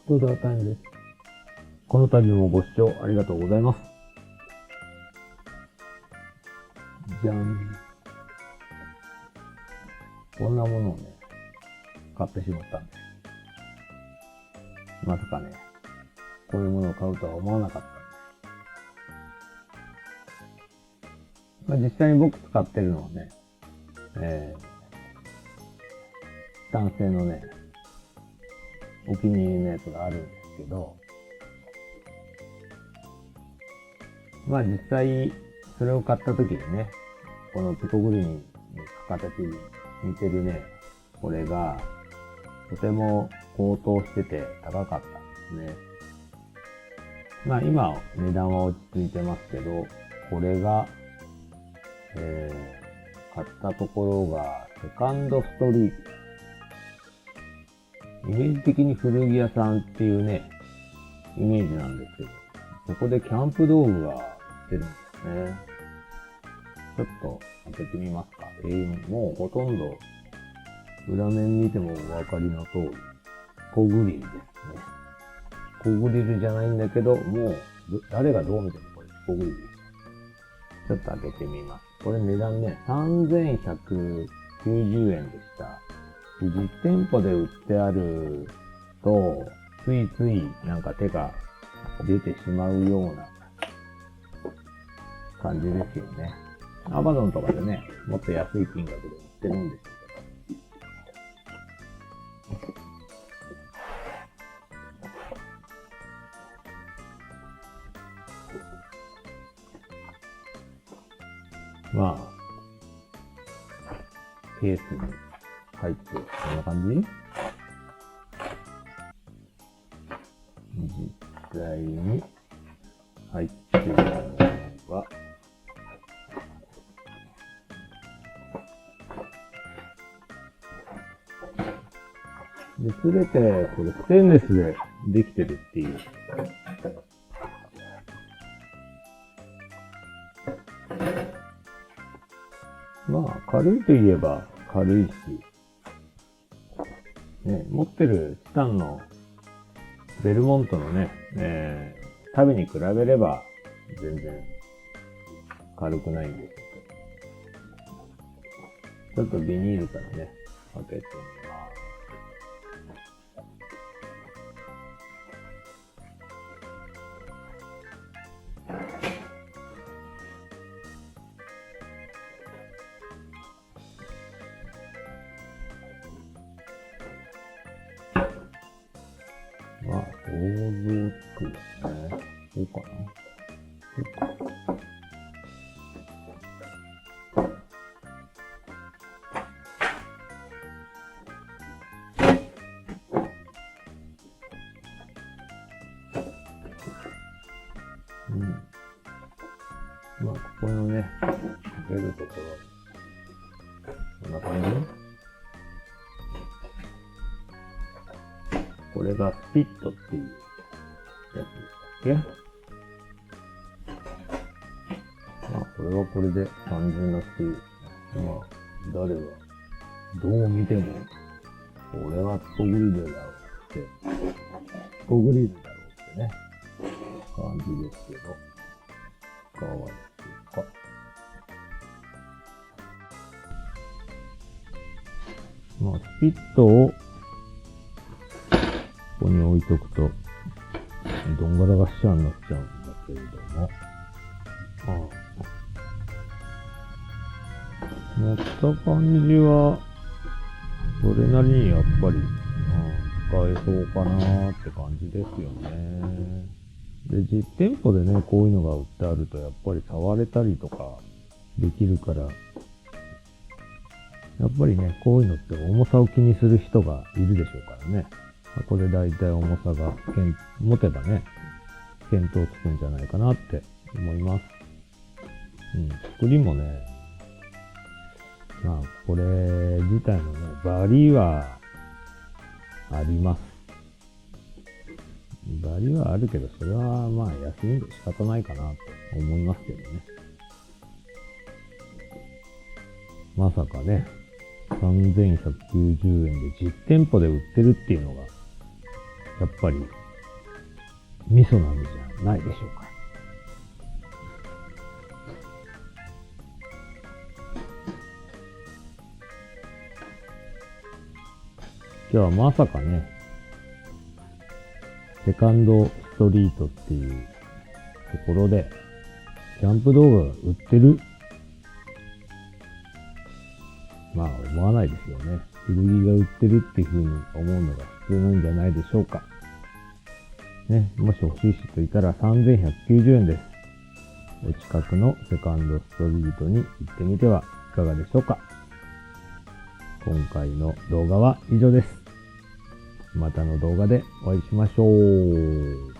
どうぞ、タイムです。この度もご視聴ありがとうございます。じゃん。こんなものをね、買ってしまったんです。まさかね、こういうものを買うとは思わなかったんです。実際に僕使ってるのはね、男性のね、お気に入りのやつがあるんですけど、実際それを買った時にね、このピコグリーンに形に似てるね、これがとても高騰してて高かったんですね。今値段は落ち着いてますけど、これが、買ったところがセカンドストリート。イメージ的に古着屋さんっていうね、イメージなんですけど、そこでキャンプ道具が売ってるんですね。ちょっと開けてみますか。もうほとんど裏面見てもお分かりの通り、コグリルですね。コグリルじゃないんだけど、もう誰がどう見てもこれコグリルです。ちょっと開けてみます。これ値段ね、3190円でした。実店舗で売ってあると、ついついなんか手が出てしまうような感じですよね。Amazon とかでね、もっと安い金額で売ってるんですけど。ケースに入って、こんな感じ？実際に入っているのが、すべてこれステンレスでできてるっていう。軽いといえば軽いし、ね、持ってるチタンのベルモントのね、旅に比べれば全然軽くないんですけど、ちょっとビニールからね、開けてみます。想像つくよね。こうかな。ここのね、開けるところ、こんな感じ？これがスピットっていうやつでしたっけ？これはこれで単純なスピードですね。誰がどう見ても、これはスポグリルだろうって、スポグリルだろうってね、感じですけど、いかがですか？スピットをここに置いとくと、どんがらがっしゃになっちゃうんだけれども、持った感じは、それなりにやっぱり、使えそうかなーって感じですよね。で、実店舗でね、こういうのが売ってあると、やっぱり触れたりとかできるから、やっぱりね、こういうのって重さを気にする人がいるでしょうからね。これ大体重さが持てばね、見当つくんじゃないかなって思います。作りもね、これ自体のね、バリはあります。バリはあるけど、それは安いんで仕方ないかなと思いますけどね。まさかね、3190円で実店舗で売ってるっていうのが、やっぱり味噌なんじゃないでしょうか。今日はまさかね、セカンドストリートっていうところで、キャンプ道具が売ってる？まあ思わないですよね。古着が売ってるっていうふうに思うのが普通なんじゃないでしょうか。ね、もし欲しい人いたら3190円です。お近くのセカンドストリートに行ってみてはいかがでしょうか。今回の動画は以上です。またの動画でお会いしましょう。